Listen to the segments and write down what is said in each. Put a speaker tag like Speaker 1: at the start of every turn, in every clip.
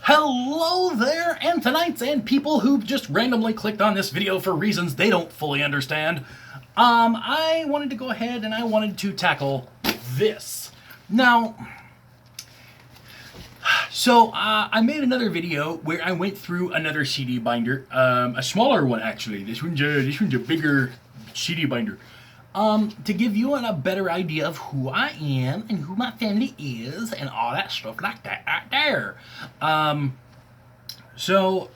Speaker 1: Hello there, Antonites and people who just randomly clicked on this video for reasons they don't fully understand. I wanted to go ahead and I wanted to tackle this. Now, I made another video where I went through another CD binder, a smaller one actually. This one's a bigger CD binder. To give you a better idea of who I am and who my family is and all that stuff like that out there. So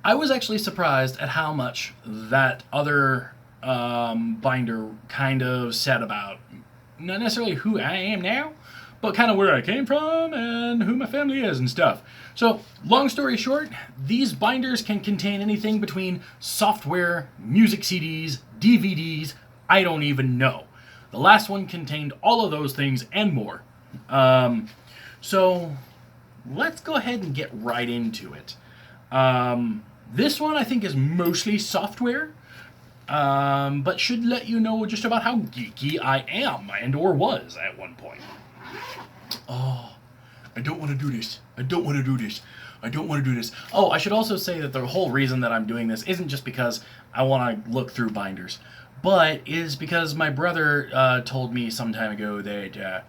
Speaker 1: I was actually surprised at how much that other binder kind of said about not necessarily who I am now, but kind of where I came from and who my family is and stuff. So, long story short, these binders can contain anything between software, music CDs, DVDs, I don't even know. The last one contained all of those things and more. So, let's go ahead and get right into it. This one I think is mostly software, but should let you know just about how geeky I am and or was at one point. Oh, I don't want to do this. I don't want to do this. I don't want to do this. Oh, I should also say that the whole reason that I'm doing this isn't just because I want to look through binders, but is because my brother told me some time ago that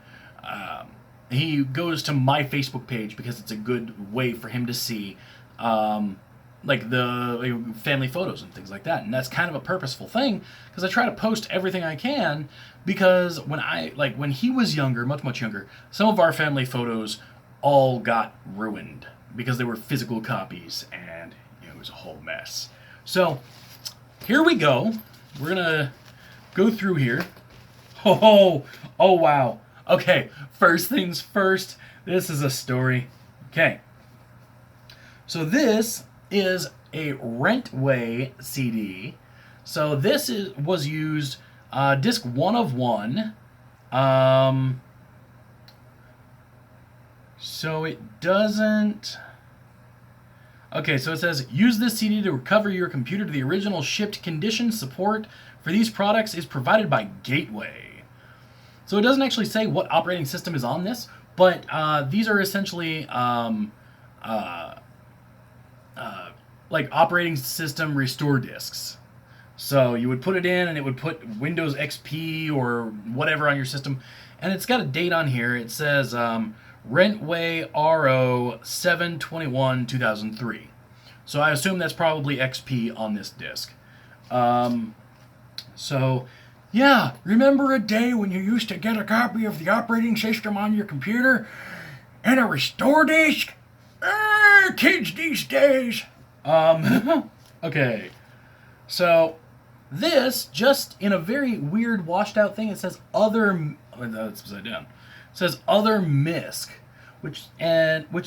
Speaker 1: he goes to my Facebook page because it's a good way for him to see like the family photos and things like that. And that's kind of a purposeful thing because I try to post everything I can because when he was younger, much younger, some of our family photos all got ruined because they were physical copies and it was a whole mess. So here we go. We're gonna go through here. Oh wow. Okay, first things first. This is a story. Okay. So this is a Rentway CD. So this was used disc 1 of 1. So it doesn't. Okay, so it says, use this CD to recover your computer to the original shipped condition. Support for these products is provided by Gateway. So it doesn't actually say what operating system is on this, but these are essentially like operating system restore discs. So you would put it in and it would put Windows XP or whatever on your system. And it's got a date on here. It says Rentway RO 7/21/2003. So I assume that's probably XP on this disc. So yeah, remember a day when you used to get a copy of the operating system on your computer and a restore disk? Kids these days. Okay. So this, just in a very weird washed out thing, it says other. That's upside down. It says other MISC, which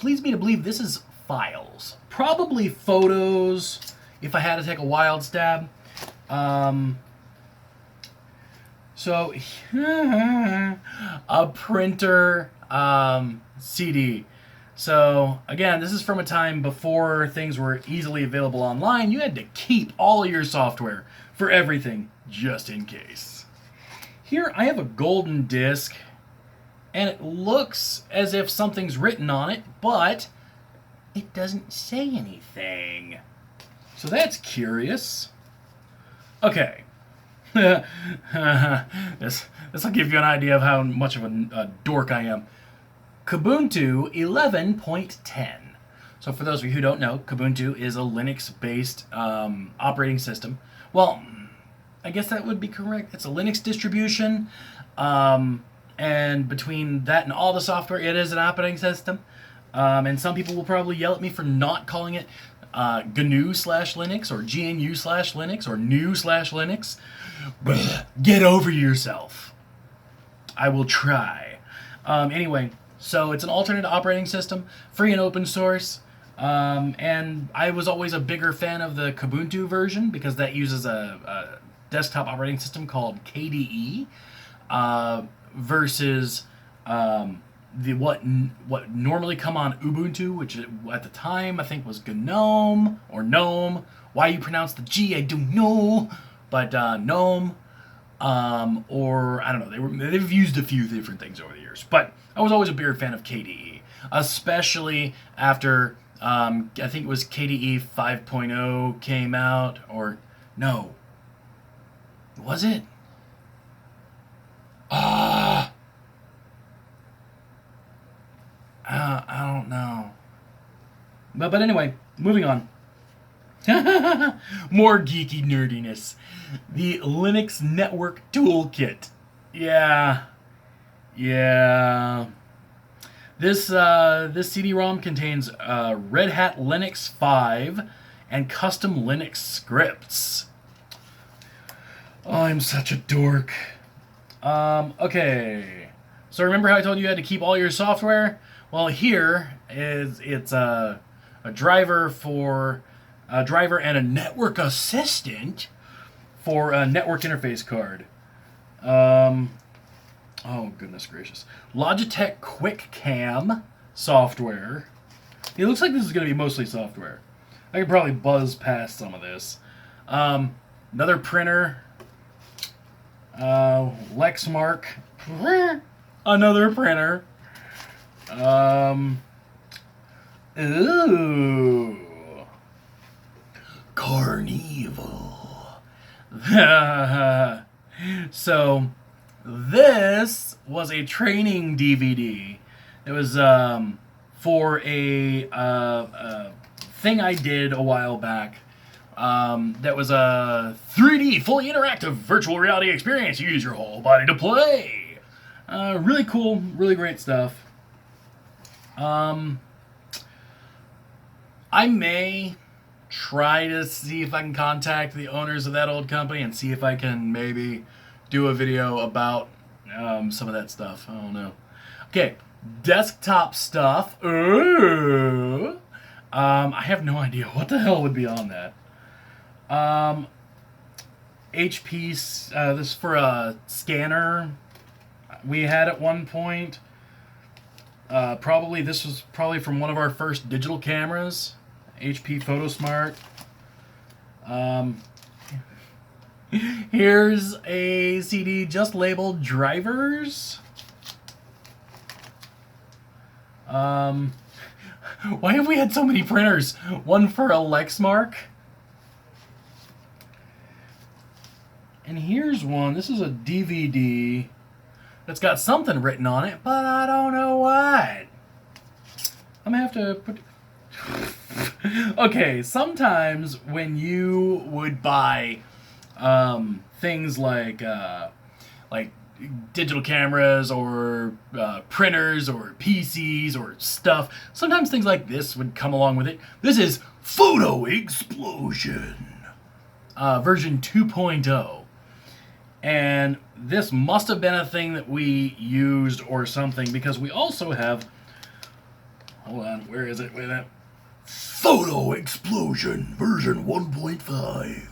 Speaker 1: leads me to believe this is files, probably photos. If I had to take a wild stab, so a printer CD. So again, this is from a time before things were easily available online. You had to keep all of your software for everything just in case. Here I have a golden disc, and it looks as if something's written on it, but it doesn't say anything. So that's curious. Okay. This will give you an idea of how much of a dork I am. Kubuntu 11.10. So for those of you who don't know, Kubuntu is a Linux-based operating system. Well, I guess that would be correct. It's a Linux distribution. And between that and all the software, it is an operating system. And some people will probably yell at me for not calling it GNU/Linux or GNU/Linux or new/Linux. Get over yourself. I will try. Anyway, so it's an alternate operating system, free and open source. And I was always a bigger fan of the Kubuntu version because that uses a desktop operating system called KDE versus what normally come on Ubuntu, which at the time I think was GNOME or GNOME. Why you pronounce the G, I don't know, but GNOME. Or I don't know. They've used a few different things over the years, but I was always a bigger fan of KDE. especially after I think it was KDE 5.0 came out, or no, was it? Ah, I don't know. But anyway, moving on. More geeky nerdiness. The Linux Network Toolkit. Yeah. Yeah. This CD-ROM contains Red Hat Linux 5 and custom Linux scripts. Oh, I'm such a dork. Okay. So remember how I told you had to keep all your software? Well, here it's a driver for a driver and a network assistant for a network interface card. Oh, goodness gracious. Logitech Quick Cam software. It looks like this is going to be mostly software. I could probably buzz past some of this. Another printer. Lexmark. Another printer. Ooh. Carnival. So, this was a training DVD. It was for a thing I did a while back. That was a 3D, fully interactive virtual reality experience. You use your whole body to play. Really cool, really great stuff. I may try to see if I can contact the owners of that old company and see if I can maybe do a video about some of that stuff. I don't know. Okay, desktop stuff. Ooh. I have no idea what the hell would be on that. HP, this is for a scanner we had at one point. This was probably from one of our first digital cameras, HP PhotoSmart. Here's a CD just labeled drivers. Why have we had so many printers? One for a Lexmark. And here's one. This is a DVD that's got something written on it, but I don't know what. I'm gonna have to put... Okay, sometimes when you would buy things like digital cameras or printers or PCs or stuff, sometimes things like this would come along with it. This is Photo Explosion, version 2.0. And this must have been a thing that we used or something, because we also have... Hold on, where is it? Wait a minute. Photo Explosion, version 1.5.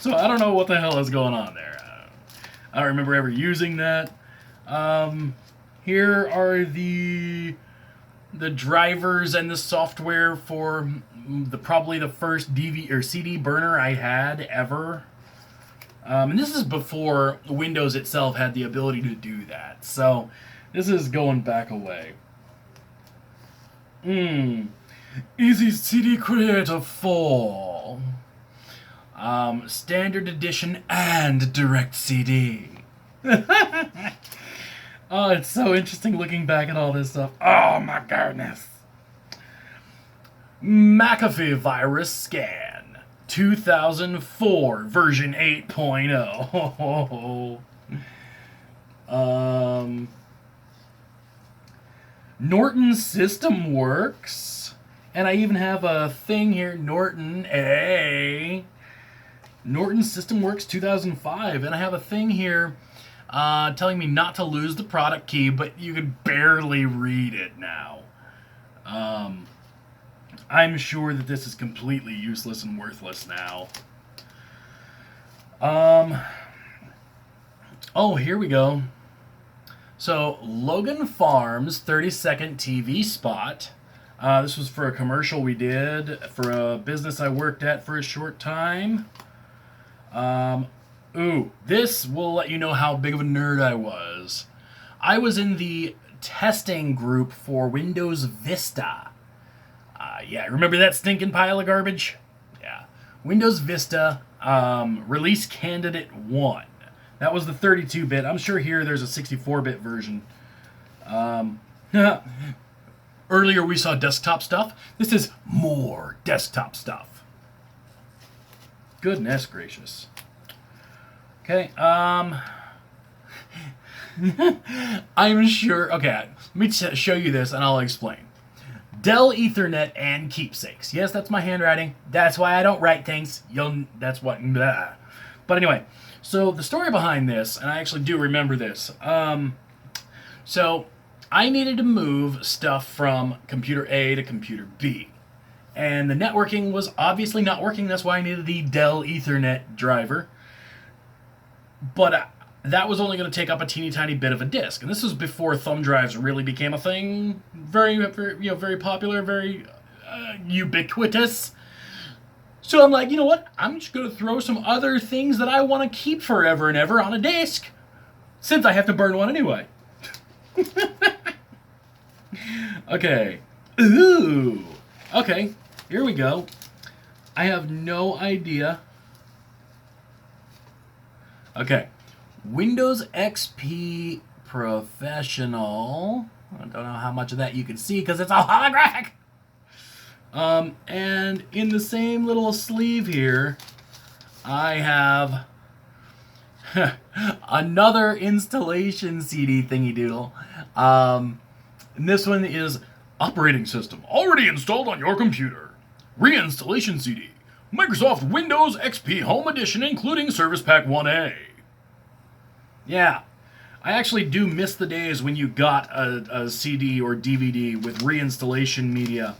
Speaker 1: So I don't know what the hell is going on there. I don't remember ever using that. Here are the drivers and the software for probably the first DVD or CD burner I had ever. And this is before Windows itself had the ability to do that. So this is going back away. Easy CD Creator 4. Standard Edition and Direct CD. Oh, it's so interesting looking back at all this stuff. Oh my goodness. McAfee Virus Scan 2004 version 8.0. Norton System Works. And I even have a thing here, Norton System Works 2005. And I have a thing here telling me not to lose the product key, but you could barely read it now. I'm sure that this is completely useless and worthless now. Oh, here we go. So, Logan Farms 30-second TV spot. This was for a commercial we did for a business I worked at for a short time. This will let you know how big of a nerd I was. I was in the testing group for Windows Vista. Yeah, remember that stinking pile of garbage? Yeah. Windows Vista, release candidate 1. That was the 32-bit. I'm sure here there's a 64-bit version. Earlier we saw desktop stuff. This is more desktop stuff. Goodness gracious. Okay, I'm sure... Okay, let me show you this and I'll explain. Dell Ethernet and keepsakes. Yes, that's my handwriting. That's why I don't write things. That's what... Blah. But anyway, so the story behind this, and I actually do remember this. So I needed to move stuff from computer A to computer B. And the networking was obviously not working. That's why I needed the Dell Ethernet driver. But that was only going to take up a teeny tiny bit of a disk, and this was before thumb drives really became a thing. Very popular, very ubiquitous. So I'm like, you know what? I'm just going to throw some other things that I want to keep forever and ever on a disk, since I have to burn one anyway. Okay. Ooh. Okay. Here we go. I have no idea. Okay. Windows XP Professional. I don't know how much of that you can see because it's all holographic. And in the same little sleeve here, I have another installation CD thingy doodle. And this one is operating system already installed on your computer. Reinstallation CD. Microsoft Windows XP Home Edition, including Service Pack 1A. Yeah, I actually do miss the days when you got a CD or DVD with reinstallation media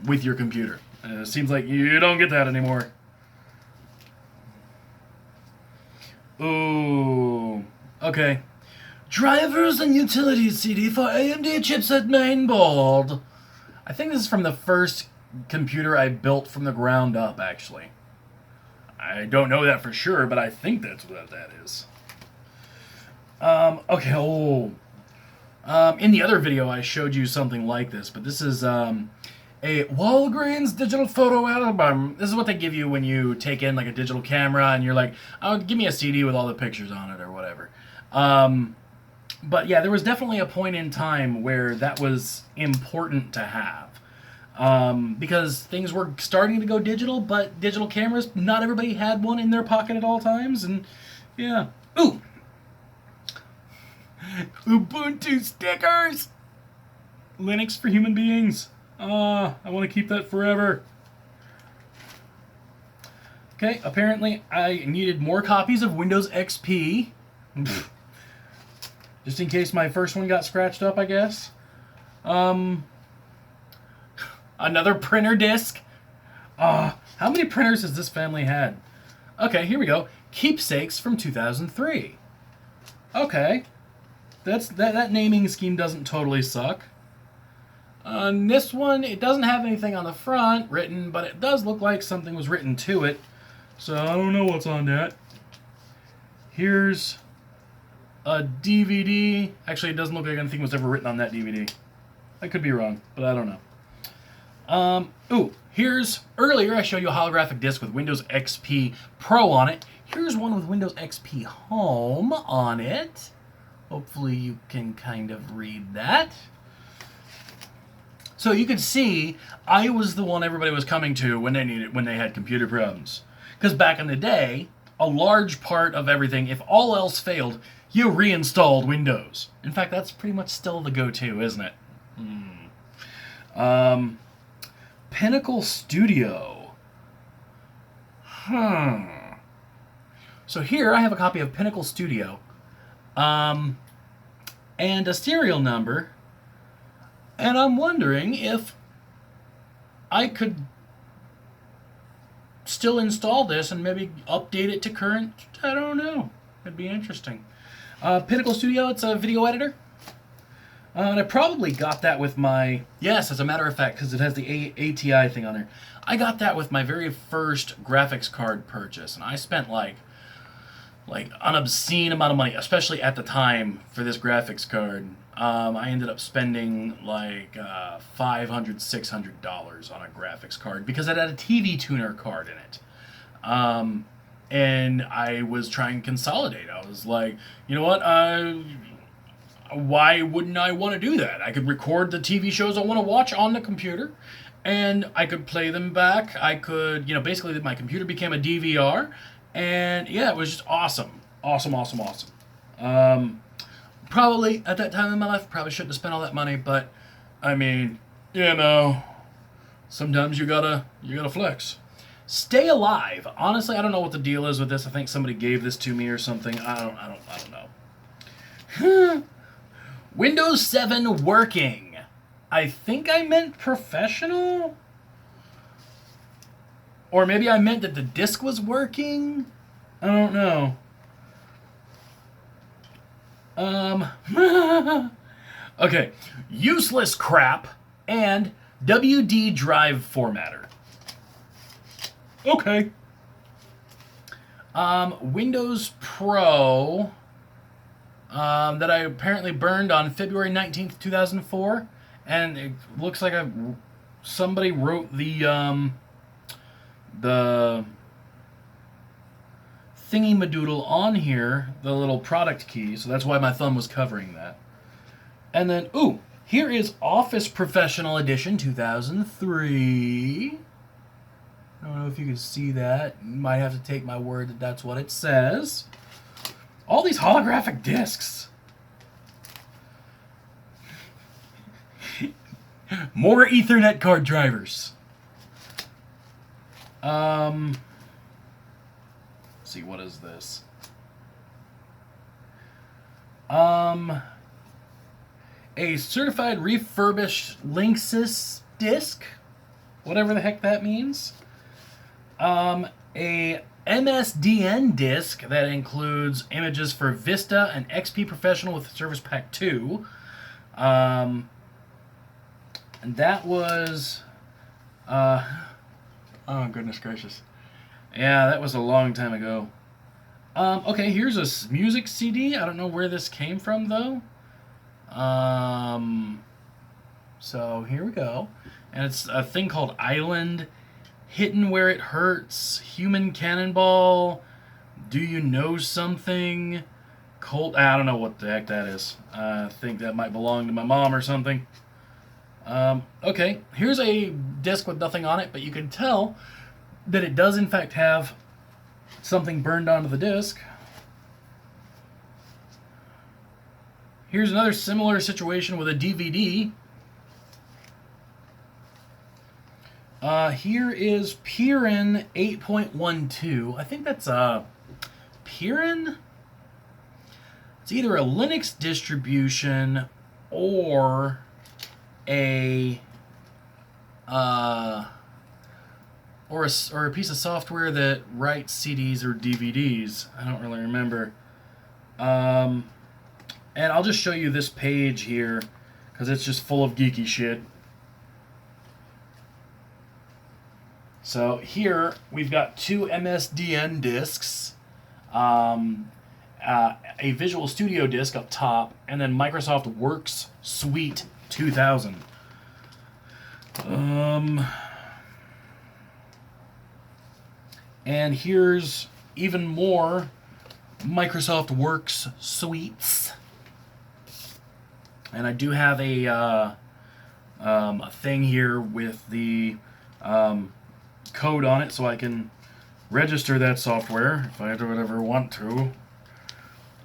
Speaker 1: with your computer. Seems like you don't get that anymore. Ooh, okay. Drivers and utilities CD for AMD chipset mainboard. I think this is from the first computer I built from the ground up, actually. I don't know that for sure, but I think that's what that is. Okay, in the other video I showed you something like this, but this is a Walgreens digital photo album. This is what they give you when you take in like a digital camera and you're like, oh, give me a CD with all the pictures on it or whatever. But yeah, there was definitely a point in time where that was important to have. Because things were starting to go digital, but digital cameras, not everybody had one in their pocket at all times, and yeah. Ooh! Ubuntu stickers! Linux for human beings. I want to keep that forever. Okay, apparently I needed more copies of Windows XP. Just in case my first one got scratched up, I guess. Another printer disc. How many printers has this family had? Okay, here we go. Keepsakes from 2003. Okay. That naming scheme doesn't totally suck. On this one, it doesn't have anything on the front written, but it does look like something was written to it. So I don't know what's on that. Here's a DVD. Actually, it doesn't look like anything was ever written on that DVD. I could be wrong, but I don't know. Here's, earlier I showed you a holographic disc with Windows XP Pro on it. Here's one with Windows XP Home on it. Hopefully you can kind of read that. So you can see, I was the one everybody was coming to when they had computer problems. Because back in the day, a large part of everything, if all else failed, you reinstalled Windows. In fact, that's pretty much still the go-to, isn't it? Pinnacle Studio. So here I have a copy of Pinnacle Studio. And a serial number. And I'm wondering if I could still install this and maybe update it to current. I don't know. It'd be interesting. Pinnacle Studio, it's a video editor. And I probably got that with my... Yes, as a matter of fact, because it has the ATI thing on there. I got that with my very first graphics card purchase. And I spent like an obscene amount of money, especially at the time, for this graphics card. I ended up spending like $500, $600 on a graphics card because it had a TV tuner card in it. And I was trying to consolidate. I was like, you know what? Why wouldn't I want to do that? I could record the TV shows I want to watch on the computer, and I could play them back. I could, basically my computer became a DVR, and yeah, it was just awesome. Awesome. Probably at that time in my life, probably shouldn't have spent all that money, but I mean, sometimes you gotta flex. Stay Alive. Honestly, I don't know what the deal is with this. I think somebody gave this to me or something. I don't know. Windows 7 working. I think I meant professional? Or maybe I meant that the disk was working? I don't know. Okay. Useless crap and WD drive formatter. Okay. Windows Pro that I apparently burned on February 19th, 2004, and it looks like somebody wrote the thingy-madoodle on here, the little product key, so that's why my thumb was covering that. And then, here is Office Professional Edition 2003. I don't know if you can see that. You might have to take my word that that's what it says. All these holographic discs. More Ethernet card drivers. Let's see, what is this? A certified refurbished Linksys disc. Whatever the heck that means. A MSDN disc that includes images for Vista and XP Professional with Service Pack 2. And that was... oh, goodness gracious. Yeah, that was a long time ago. Okay, here's a music CD. I don't know where this came from, though. So, here we go. And it's a thing called Island... Hitting Where It Hurts, Human Cannonball, Do You Know Something, Cold... I don't know what the heck that is. I think that might belong to my mom or something. Okay, here's a disc with nothing on it, but you can tell that it does in fact have something burned onto the disc. Here's another similar situation with a DVD. Here is Pirin 8.12. I think that's Pirin? It's either a Linux distribution or a piece of software that writes CDs or DVDs. I don't really remember. And I'll just show you this page here because it's just full of geeky shit. So here we've got two MSDN discs, a Visual Studio disc up top, and then Microsoft Works Suite 2000. And here's even more Microsoft Works Suites. And I do have a thing here with the code on it so I can register that software if I ever want to.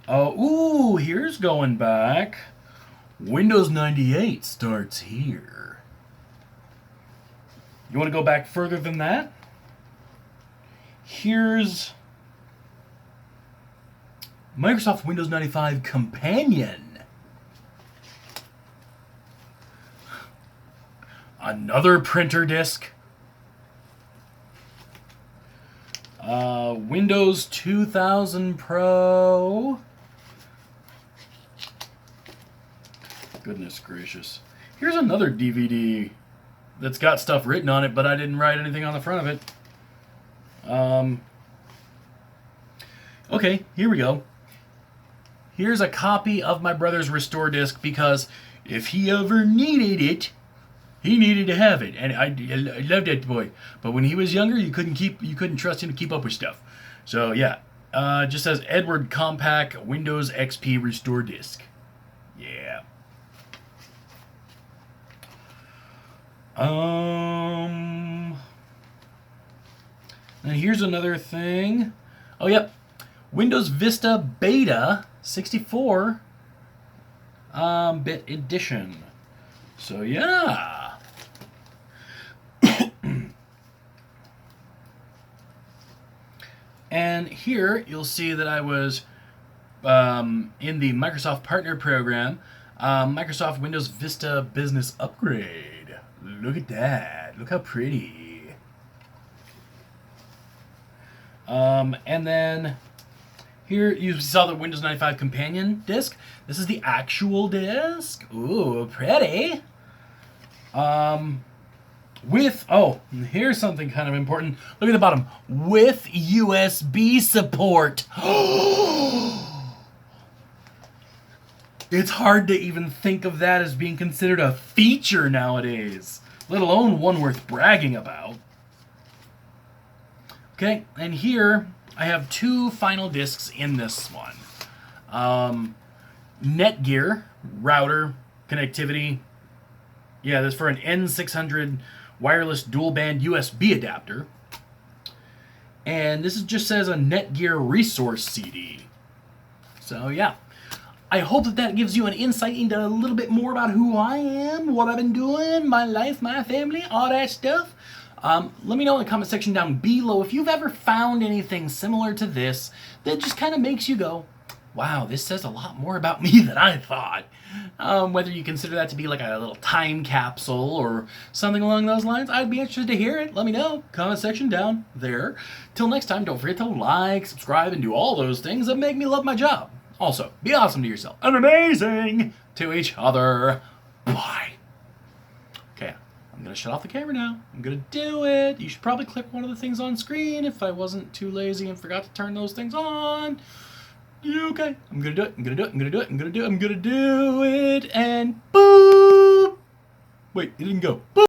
Speaker 1: Ooh, here's going back. Windows 98 starts here. You want to go back further than that? Here's Microsoft Windows 95 Companion. Another printer disc. Windows 2000 Pro. Goodness gracious. Here's another DVD that's got stuff written on it, but I didn't write anything on the front of it. Okay, here we go. here's a copy of my brother's restore disc because if he ever needed it, he needed to have it, and I love that boy. But when he was younger, you couldn't trust him to keep up with stuff. So yeah, just says Edward Compact Windows XP Restore Disk. Yeah. And here's another thing. Oh yep, Windows Vista Beta 64 bit edition. So yeah. And here you'll see that I was in the Microsoft Partner Program, Microsoft Windows Vista Business Upgrade. Look at that. Look how pretty. And then here you saw the Windows 95 companion disc. This is the actual disc. Ooh, pretty. Here's something kind of important. Look at the bottom. With USB support. It's hard to even think of that as being considered a feature nowadays, let alone one worth bragging about. Okay, and here I have two final discs in this one. Netgear router connectivity. Yeah, that's for an N600 wireless dual band USB adapter. And this just says a Netgear resource CD. So yeah, I hope that gives you an insight into a little bit more about who I am, what I've been doing, my life, my family, all that stuff. Let me know in the comment section down below if you've ever found anything similar to this that just kind of makes you go, wow, this says a lot more about me than I thought. Whether you consider that to be like a little time capsule or something along those lines, I'd be interested to hear it. Let me know. Comment section down there. Till next time, don't forget to like, subscribe, and do all those things that make me love my job. Also, be awesome to yourself and amazing to each other. Bye. Okay, I'm going to shut off the camera now. I'm going to do it. You should probably click one of the things on screen if I wasn't too lazy and forgot to turn those things on. Okay, I'm gonna do it, I'm gonna do it, I'm gonna do it, I'm gonna do it, I'm gonna do it, and boop! Wait, it didn't go. Boop!